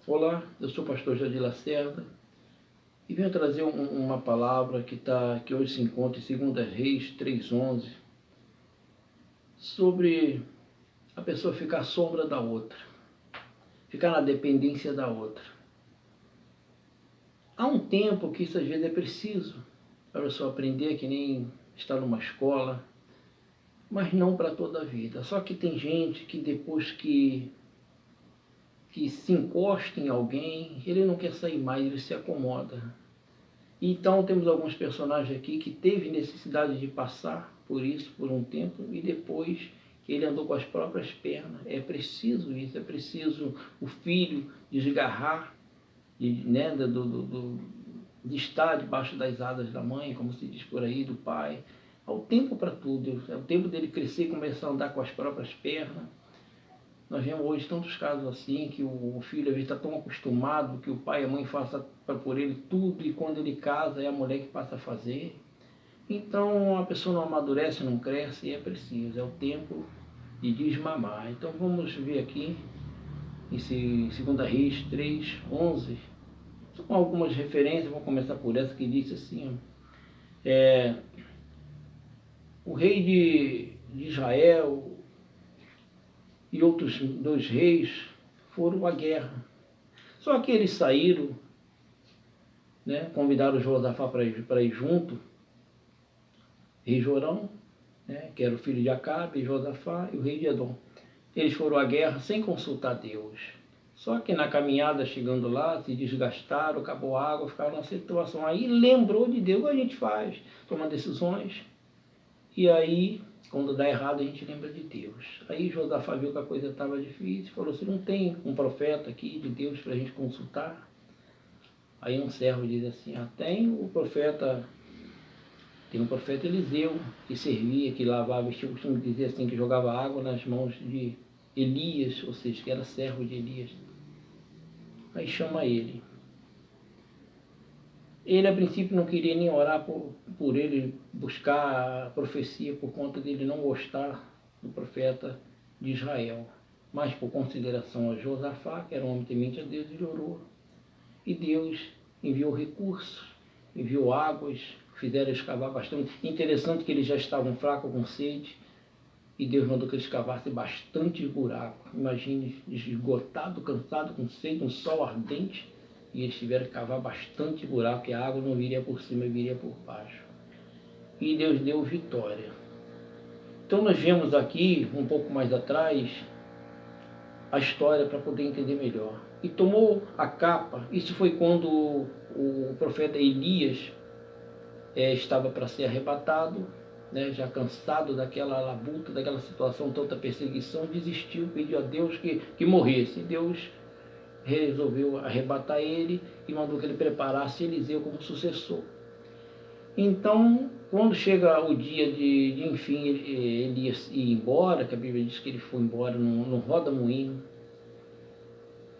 Olá, eu sou o pastor Jadir Lacerda e venho trazer uma palavra que hoje se encontra em 2 Reis 3:11, sobre a pessoa ficar à sombra da outra, ficar na dependência da outra. Há um tempo que isso às vezes é preciso para a pessoa aprender, que nem estar numa escola, mas não para toda a vida. Só que tem gente que depois que se encosta em alguém, ele não quer sair mais, ele se acomoda. Então temos alguns personagens aqui que teve necessidade de passar por isso por um tempo e depois ele andou com as próprias pernas. É preciso isso, é preciso o filho desgarrar de estar debaixo das asas da mãe, como se diz por aí, do pai. Há o tempo para tudo, é o tempo dele crescer e começar a andar com as próprias pernas. Nós vemos hoje tantos casos assim, que o filho às vezes está tão acostumado que o pai e a mãe façam por ele tudo, e quando ele casa é a mulher que passa a fazer. Então a pessoa não amadurece, não cresce, e é preciso, é o tempo de desmamar. Então vamos ver aqui em 2 Reis 3:11, com algumas referências. Vamos começar por essa que diz assim: o rei de Israel e outros dois reis foram à guerra. Só que eles saíram, convidaram Josafá para ir junto, rei Jorão, que era o filho de Acabe, Josafá e o rei de Edom. Eles foram à guerra sem consultar Deus. Só que na caminhada, chegando lá, se desgastaram, acabou a água, ficaram numa situação. Aí lembrou de Deus, a gente faz, toma decisões, e aí, quando dá errado, a gente lembra de Deus. Aí Josafá viu que a coisa estava difícil, falou assim: não tem um profeta aqui de Deus para a gente consultar? Aí um servo diz assim: tem um profeta Eliseu, que servia, que lavava, vestia, o costume dizer assim, que jogava água nas mãos de Elias, ou seja, que era servo de Elias. Aí chama ele. Ele a princípio não queria nem orar por ele, buscar a profecia, por conta dele não gostar do profeta de Israel. Mas por consideração a Josafá, que era um homem temente a Deus, ele orou. E Deus enviou recursos, enviou águas, fizeram escavar bastante. Interessante que eles já estavam fracos, com sede, e Deus mandou que eles cavassem bastante buraco. Imagine, esgotado, cansado, com sede, um sol ardente, e eles tiveram que cavar bastante buraco, e a água não viria por cima, viria por baixo. E Deus deu vitória. Então nós vemos aqui, um pouco mais atrás, a história para poder entender melhor. E tomou a capa. Isso foi quando o profeta Elias estava para ser arrebatado, já cansado daquela labuta, daquela situação, tanta perseguição, desistiu, pediu a Deus que morresse. E Deus resolveu arrebatar ele e mandou que ele preparasse Eliseu como sucessor. Então, quando chega o dia de enfim, Elias ir embora, que a Bíblia diz que ele foi embora no roda-moinho.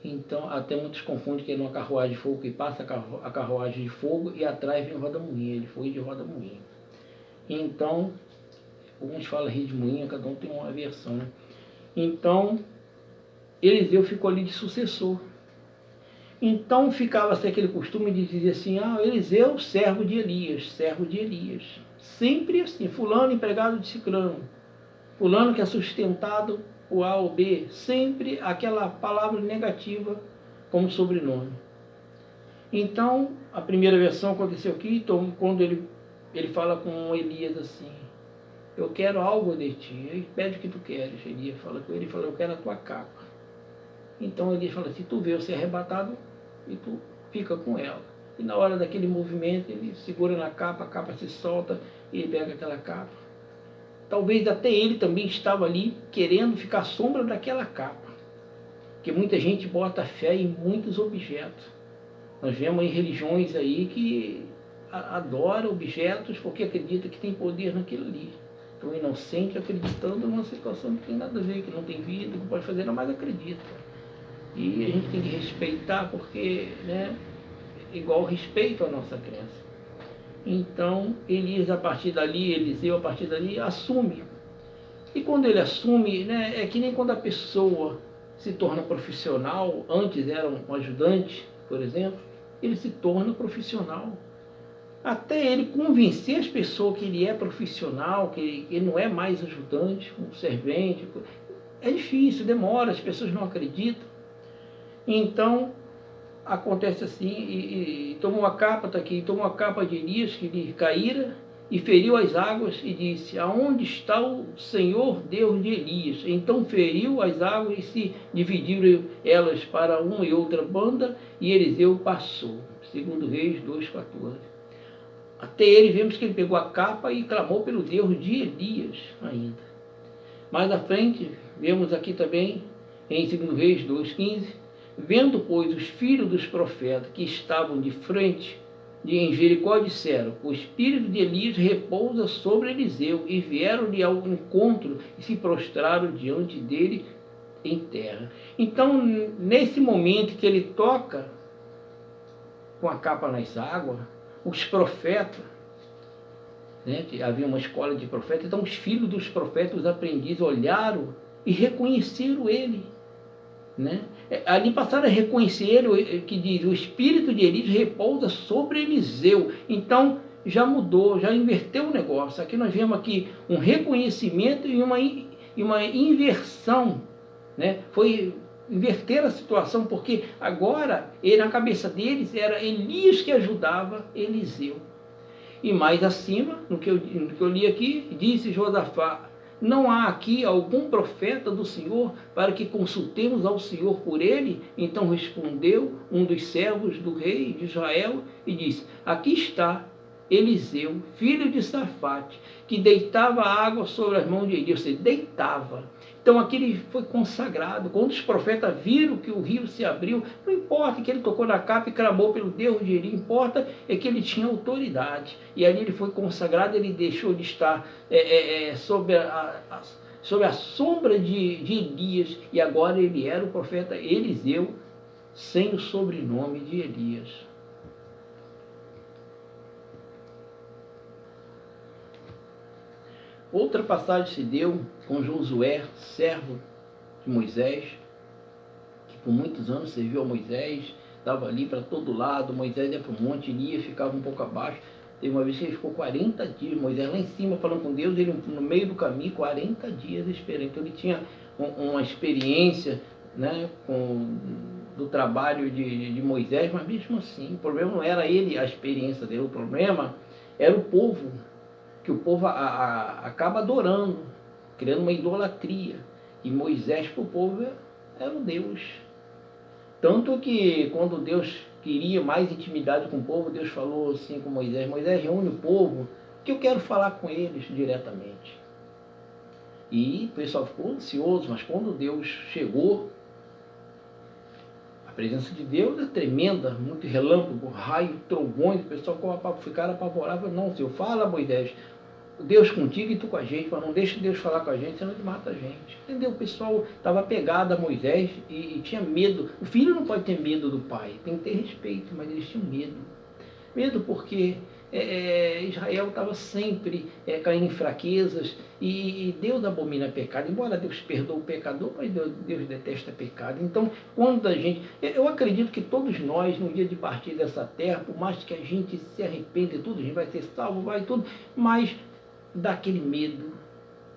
Então, até muitos confundem que é numa carruagem de fogo, que passa a carruagem de fogo e atrás vem o roda-moinho. Ele foi de roda-moinho. Então, alguns falam rei de moinho, cada um tem uma versão. Então, Eliseu ficou ali de sucessor. Então, ficava-se aquele costume de dizer assim: Eliseu, servo de Elias, servo de Elias. Sempre assim, fulano empregado de ciclano, fulano que é sustentado o A ou B, sempre aquela palavra negativa como sobrenome. Então, a primeira versão aconteceu aqui, então, quando ele fala com Elias assim: eu quero algo de ti. Ele pede o que tu queres. Elias fala com ele, fala: eu quero a tua capa. Então Elias fala assim: tu veio ser arrebatado e tu fica com ela. E na hora daquele movimento, ele segura na capa, a capa se solta e ele pega aquela capa. Talvez até ele também estava ali querendo ficar à sombra daquela capa. Porque muita gente bota fé em muitos objetos. Nós vemos em religiões aí que adora objetos porque acredita que tem poder naquilo ali. Então, inocente acreditando numa situação que tem nada a ver, que não tem vida, que não pode fazer nada, mas acredita. E a gente tem que respeitar, porque igual respeito à nossa crença. Então, Elias, a partir dali, Eliseu, a partir dali, assume. E quando ele assume, é que nem quando a pessoa se torna profissional, antes era um ajudante, por exemplo, ele se torna profissional. Até ele convencer as pessoas que ele é profissional, que ele não é mais ajudante, um servente, é difícil, demora, as pessoas não acreditam. Então, acontece assim, e tomou a capa, está aqui, tomou a capa de Elias, que lhe caíra, e feriu as águas, e disse, aonde está o Senhor Deus de Elias? Então feriu as águas, e se dividiram elas para uma e outra banda, e Eliseu passou. 2 Reis 2,14. Até ele, vemos que ele pegou a capa e clamou pelo Deus de Elias ainda. Mais à frente, vemos aqui também, em 2 Reis 2,15, vendo, pois, os filhos dos profetas que estavam de frente em Jericó, disseram, o espírito de Elias repousa sobre Eliseu, e vieram-lhe ao encontro e se prostraram diante dele em terra. Então, nesse momento que ele toca com a capa nas águas, os profetas, né, havia uma escola de profetas, então os filhos dos profetas, os aprendizes, olharam e reconheceram ele. Né? Ali passaram a reconhecer ele, que diz, o espírito de Elias repousa sobre Eliseu. Então já mudou, já inverteu o negócio. Aqui nós vemos aqui um reconhecimento e uma inversão, né? Foi inverter a situação, porque agora na cabeça deles era Elias que ajudava Eliseu. E mais acima, no que eu li aqui, disse Josafá, não há aqui algum profeta do Senhor para que consultemos ao Senhor por ele? Então respondeu um dos servos do rei de Israel e disse, aqui está Eliseu, filho de Safate, que deitava água sobre as mãos de Elias, ou seja, deitava. Então aqui ele foi consagrado. Quando os profetas viram que o rio se abriu, não importa que ele tocou na capa e clamou pelo Deus de Elias, importa é que ele tinha autoridade. E ali ele foi consagrado, ele deixou de estar sob a sombra de Elias, e agora ele era o profeta Eliseu, sem o sobrenome de Elias. Outra passagem se deu com Josué, servo de Moisés, que por muitos anos serviu a Moisés, estava ali para todo lado. Moisés ia para o monte, ele ia, ficava um pouco abaixo. Teve uma vez que ele ficou 40 dias, Moisés lá em cima falando com Deus, ele no meio do caminho, 40 dias esperando. Então ele tinha uma experiência, né, do trabalho de Moisés, mas mesmo assim, o problema não era ele, a experiência dele, o problema era o povo, que o povo acaba adorando, criando uma idolatria. E Moisés para o povo era o Deus. Tanto que quando Deus queria mais intimidade com o povo, Deus falou assim com Moisés, Moisés, reúne o povo, que eu quero falar com eles diretamente. E o pessoal ficou ansioso, mas quando Deus chegou, a presença de Deus é tremenda, muito relâmpago, raio, trovões, o pessoal ficaram apavorados. Não, Senhor, fala, Moisés, Deus contigo e tu com a gente, mas não deixa Deus falar com a gente, senão ele mata a gente. Entendeu? O pessoal estava apegado a Moisés e tinha medo. O filho não pode ter medo do pai, tem que ter respeito, mas eles tinham medo. Medo porque Israel estava sempre caindo em fraquezas, e Deus abomina pecado. Embora Deus perdoe o pecador, mas Deus detesta pecado. Então, quando a gente... Eu acredito que todos nós, no dia de partir dessa terra, por mais que a gente se arrependa de tudo, a gente vai ser salvo, vai tudo, mas dá aquele medo,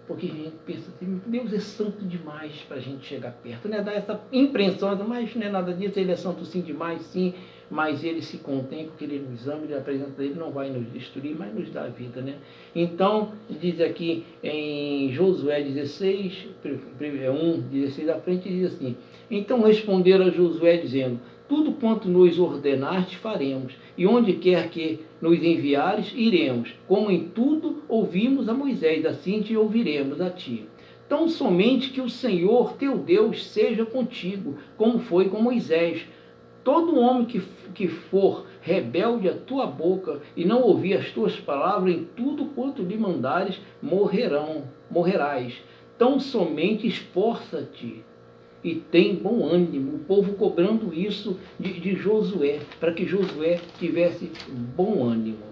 porque a gente pensa assim, Deus é santo demais para a gente chegar perto, né? Dá essa impressão, mas não é nada disso, ele é santo sim demais, sim, mas ele se contém porque ele nos ama, ele apresenta, ele não vai nos destruir, mas nos dá vida, né? Então, diz aqui em Josué 16, 16 à frente, diz assim, então responderam a Josué dizendo, tudo quanto nos ordenaste faremos, e onde quer que nos enviares, iremos, como em tudo ouvimos a Moisés, assim te ouviremos a ti. Tão somente que o Senhor teu Deus seja contigo, como foi com Moisés. Todo homem que for rebelde à tua boca e não ouvir as tuas palavras, em tudo quanto lhe mandares, morrerás. Tão somente esforça-te e tem bom ânimo. O povo cobrando isso de Josué, para que Josué tivesse bom ânimo.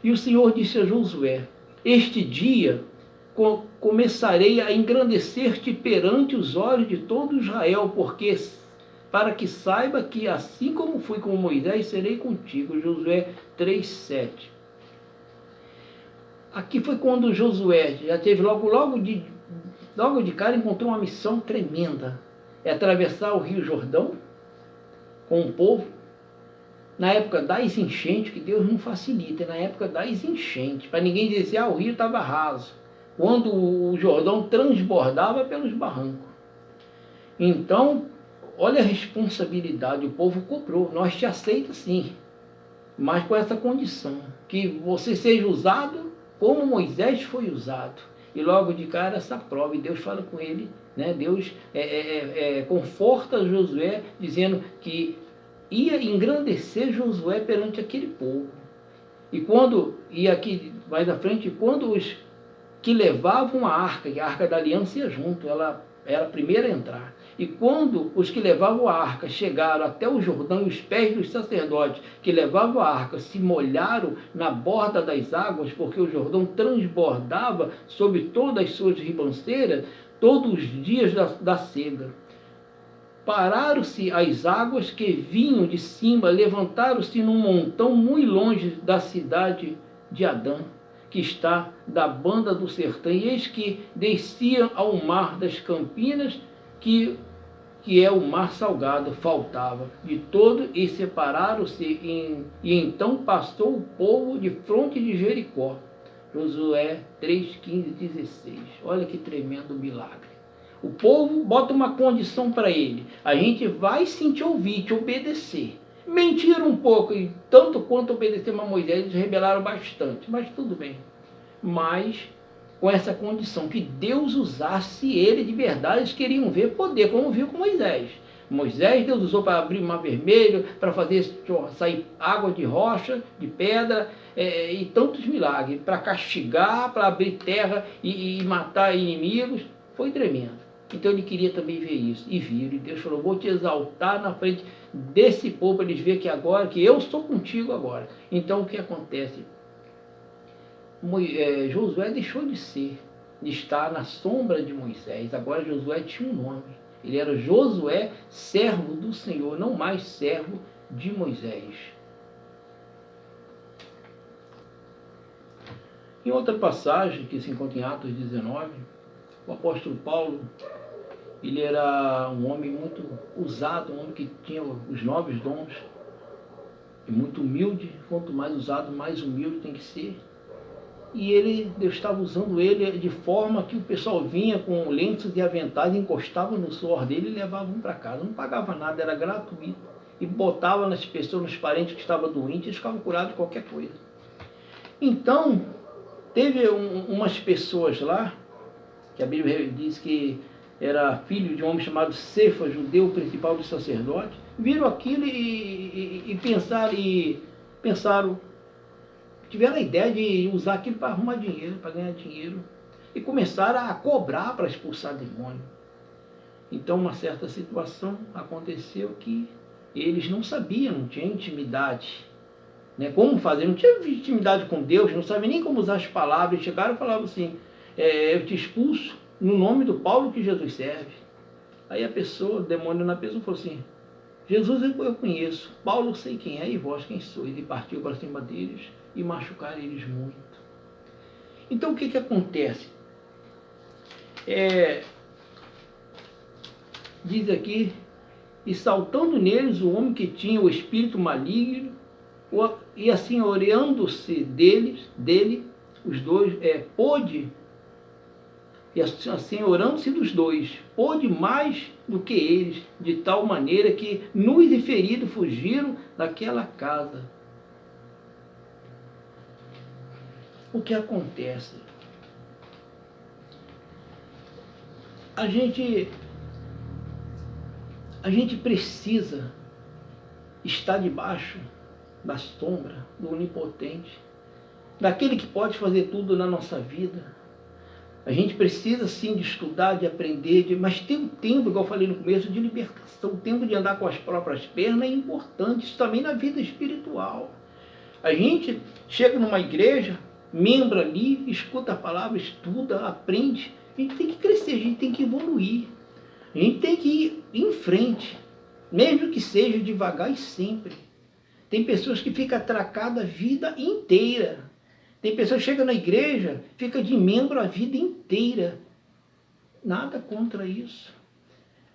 E o Senhor disse a Josué, este dia começarei a engrandecer-te perante os olhos de todo Israel, porque para que saiba que assim como fui com Moisés, serei contigo. Josué 3:7. Aqui foi quando Josué já teve logo de cara, encontrou uma missão tremenda. É atravessar o Rio Jordão com o povo. Na época das enchentes, que Deus não facilita, é na época das enchentes, para ninguém dizer, o rio estava raso. Quando o Jordão transbordava pelos barrancos. Então, olha a responsabilidade, o povo cobrou. Nós te aceitamos sim, mas com essa condição, que você seja usado como Moisés foi usado. E logo de cara essa prova, e Deus fala com ele, né? Deus conforta Josué, dizendo que ia engrandecer Josué perante aquele povo. E aqui mais à frente, quando os que levavam a arca, e a arca da aliança ia junto, ela era a primeira a entrar. E quando os que levavam a arca chegaram até o Jordão, e os pés dos sacerdotes que levavam a arca se molharam na borda das águas, porque o Jordão transbordava sobre todas as suas ribanceiras, todos os dias da sega. Pararam-se as águas que vinham de cima, levantaram-se num montão muito longe da cidade de Adã, que está da banda do sertão, e eis que desciam ao mar das Campinas, que é o mar salgado, faltava de todo, e separaram-se, e então passou o povo de fronte de Jericó. Josué 3:15-16. Olha que tremendo milagre. O povo bota uma condição para ele: a gente vai sim te ouvir, te obedecer. Mentiram um pouco, e tanto quanto obedeceram a Moisés, eles rebelaram bastante, mas tudo bem. Mas com essa condição, que Deus usasse ele de verdade. Eles queriam ver poder, como viu com Moisés. Moisés, Deus usou para abrir o mar vermelho, para fazer sair água de rocha, de pedra, e tantos milagres, para castigar, para abrir terra e matar inimigos. Foi tremendo. Então ele queria também ver isso, e viram, e Deus falou: vou te exaltar na frente desse povo, para eles verem que agora, que eu estou contigo agora. Então o que acontece? Josué deixou de estar na sombra de Moisés. Agora Josué tinha um nome. Ele era Josué, servo do Senhor, não mais servo de Moisés. Em outra passagem, que se encontra em Atos 19, o apóstolo Paulo, ele era um homem muito usado, um homem que tinha os 9 dons, e muito humilde. Quanto mais usado, mais humilde tem que ser. E Deus estava usando ele de forma que o pessoal vinha com lenços e aventais, encostava no suor dele e levavam para casa. Não pagava nada, era gratuito. E botava nas pessoas, nos parentes que estavam doentes, eles ficavam curados de qualquer coisa. Então, teve umas pessoas lá, que a Bíblia diz que era filho de um homem chamado Cefa, judeu, principal dos sacerdotes, viram aquilo e pensaram, tiveram a ideia de usar aquilo para arrumar dinheiro, para ganhar dinheiro, e começaram a cobrar para expulsar demônio. Então, uma certa situação aconteceu que eles não sabiam, não tinham intimidade, né? Como fazer, não tinha intimidade com Deus, não sabiam nem como usar as palavras. Chegaram e falavam assim: eu te expulso no nome do Paulo que Jesus serve. Aí a pessoa, o demônio na pessoa, falou assim: Jesus eu conheço, Paulo sei quem é, e vós quem sois. E partiu para cima deles e machucaram eles muito. Então o que acontece? Diz aqui: e saltando neles o homem que tinha o espírito maligno, e assim orando-se dele, os dois, e assim orando-se dos dois, pôde mais do que eles, de tal maneira que nus e feridos fugiram daquela casa. O que acontece? A gente precisa estar debaixo da sombra do Onipotente, daquele que pode fazer tudo na nossa vida. A gente precisa sim de estudar, de aprender, mas tem um tempo, igual eu falei no começo, de libertação. O tempo de andar com as próprias pernas é importante, isso também na vida espiritual. A gente chega numa igreja, membro ali, escuta a palavra, estuda, aprende. A gente tem que crescer, a gente tem que evoluir. A gente tem que ir em frente, mesmo que seja devagar e sempre. Tem pessoas que ficam atracadas a vida inteira. Tem pessoas que chegam na igreja, fica de membro a vida inteira. Nada contra isso.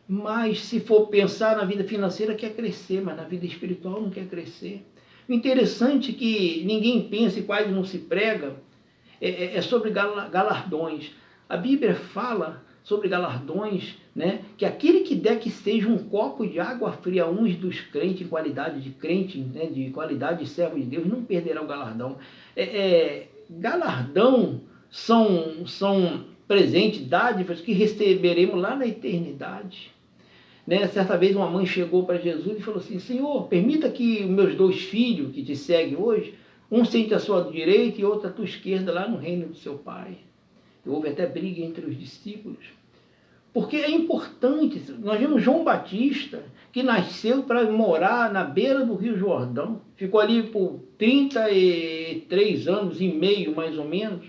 Mas se for pensar na vida financeira, quer crescer, mas na vida espiritual não quer crescer. O interessante é que ninguém pensa e quase não se prega é sobre galardões. A Bíblia fala sobre galardões, né? Que aquele que der que seja um copo de água fria a uns dos crentes, em qualidade de crente, né? De qualidade de servo de Deus, não perderá o galardão. Galardão são presentes, dádivas que receberemos lá na eternidade. Né? Certa vez uma mãe chegou para Jesus e falou assim: Senhor, permita que os meus 2 filhos que te seguem hoje, um sente à sua direita e outro à tua esquerda lá no reino do seu Pai. E houve até briga entre os discípulos. Porque é importante, nós vimos João Batista, que nasceu para morar na beira do Rio Jordão, ficou ali por 33 anos e meio, mais ou menos,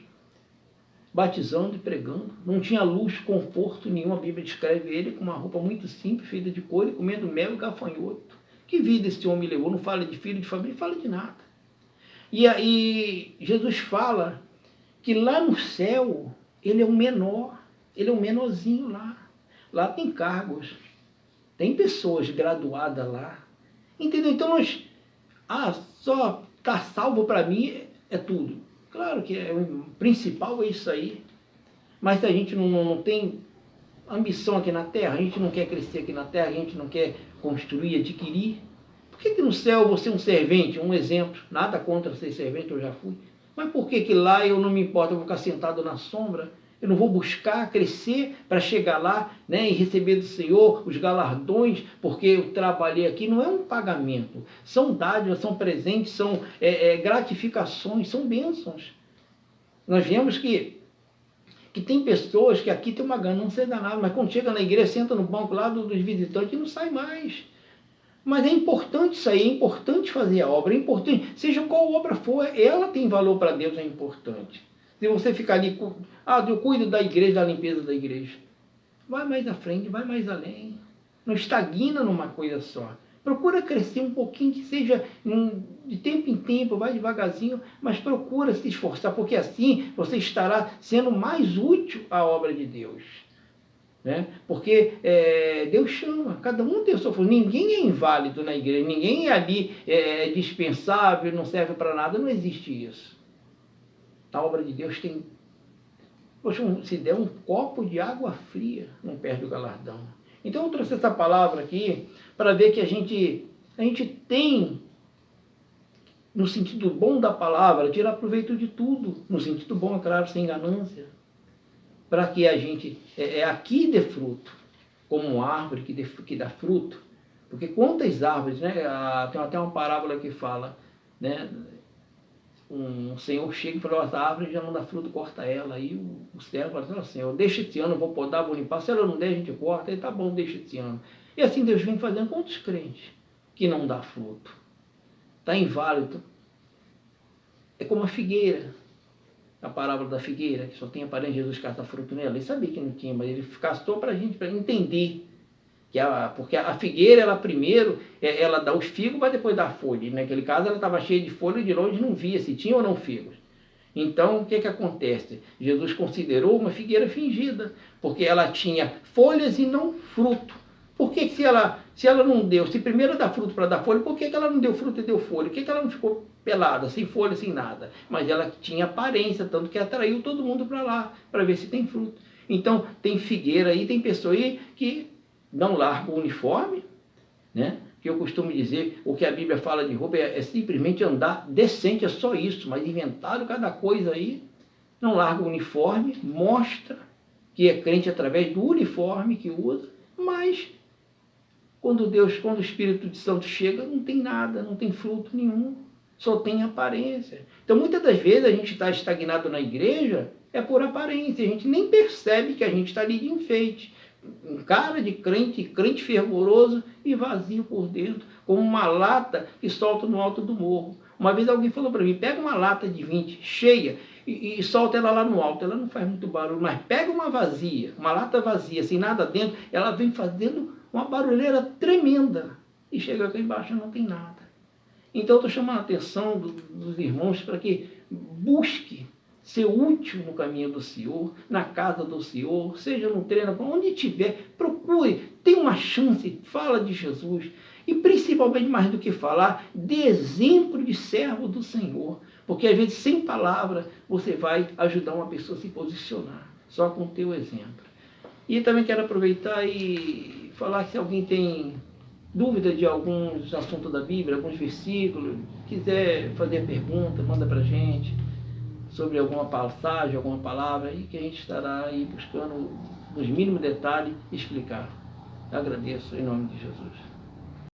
batizando e pregando. Não tinha luz, conforto nenhum. A Bíblia descreve ele com uma roupa muito simples, feita de couro, comendo mel e gafanhoto. Que vida esse homem levou? Não fala de filho, de família, não fala de nada. E aí Jesus fala que lá no céu ele é o menor, ele é o menorzinho lá. Lá tem cargos, tem pessoas graduadas lá. Entendeu? Então nós, só estar salvo para mim é tudo. Claro que o principal é isso aí. Mas se a gente não tem ambição aqui na Terra, a gente não quer crescer aqui na Terra, a gente não quer construir, adquirir. Por que no céu eu vou ser um servente? Um exemplo, nada contra ser servente, eu já fui. Mas por que lá eu não me importo, eu vou ficar sentado na sombra? Eu não vou buscar crescer para chegar lá, né, e receber do Senhor os galardões, porque eu trabalhei aqui. Não é um pagamento, são dádivas, são presentes, são gratificações, são bênçãos. Nós vemos que tem pessoas que aqui tem uma ganância danada, mas quando chega na igreja, senta no banco lá dos visitantes e não sai mais. Mas é importante isso aí, é importante fazer a obra, é importante, seja qual obra for, ela tem valor para Deus, é importante. Se você ficar ali, eu cuido da igreja, da limpeza da igreja. Vai mais à frente, vai mais além. Não estagna numa coisa só. Procura crescer um pouquinho, que seja de tempo em tempo, vai devagarzinho, mas procura se esforçar, porque assim você estará sendo mais útil à obra de Deus. Né? Porque Deus chama, cada um tem o seu fogo. Ninguém é inválido na igreja, ninguém ali é dispensável, não serve para nada, não existe isso. A obra de Deus tem... Poxa, se der um copo de água fria, não perde o galardão. Então eu trouxe essa palavra aqui para ver que a gente tem, no sentido bom da palavra, tirar proveito de tudo. No sentido bom, é claro, sem ganância. Para que a gente aqui dê fruto, como uma árvore que dá fruto. Porque quantas árvores, né? Tem até uma parábola que fala, né? Um senhor chega e fala: essa árvore já não dá fruto, corta ela. Aí o servo fala assim: Senhor, deixa esse ano, eu vou podar, vou limpar. Se ela não der, a gente corta. Aí tá bom, deixa esse ano. E assim Deus vem fazendo com outros crentes que não dá fruto. Está inválido. É como a figueira. A parábola da figueira, que só tem aparência, Jesus cata fruto nela. Ele sabia que não tinha, mas ele castou para a gente, para entender. Porque a figueira, ela primeiro, ela dá os figos, mas depois dá a folha. E naquele caso, ela estava cheia de folha e de longe não via se tinha ou não figos. Então, o que acontece? Jesus considerou uma figueira fingida, porque ela tinha folhas e não fruto. Por que se ela não deu, se primeiro dá fruto para dar folha, por que ela não deu fruto e deu folha? Por que ela não ficou pelada, sem folha, sem nada? Mas ela tinha aparência, tanto que atraiu todo mundo para lá, para ver se tem fruto. Então, tem figueira aí, tem pessoa aí que não larga o uniforme, né? Que eu costumo dizer, o que a Bíblia fala de roupa é simplesmente andar decente, é só isso, mas inventaram cada coisa aí, não larga o uniforme, mostra que é crente através do uniforme que usa, mas quando o Espírito Santo chega, não tem nada, não tem fruto nenhum, só tem aparência. Então muitas das vezes a gente está estagnado na igreja, é por aparência, a gente nem percebe que a gente está ali de enfeite. Um cara de crente fervoroso e vazio por dentro, como uma lata que solta no alto do morro. Uma vez alguém falou para mim: pega uma lata de 20 cheia, e solta ela lá no alto. Ela não faz muito barulho, mas pega uma vazia, uma lata vazia, sem nada dentro, ela vem fazendo uma barulheira tremenda. E chega aqui embaixo e não tem nada. Então eu estou chamando a atenção dos irmãos para que busque ser útil no caminho do Senhor, na casa do Senhor, seja no treino, onde tiver, procure, tem uma chance, fala de Jesus. E principalmente, mais do que falar, dê exemplo de servo do Senhor. Porque às vezes, sem palavra, você vai ajudar uma pessoa a se posicionar, só com o teu exemplo. E também quero aproveitar e falar que se alguém tem dúvida de alguns assuntos da Bíblia, alguns versículos, quiser fazer pergunta, manda para a gente sobre alguma passagem, alguma palavra, e que a gente estará aí buscando, nos mínimos detalhes, explicar. Eu agradeço em nome de Jesus.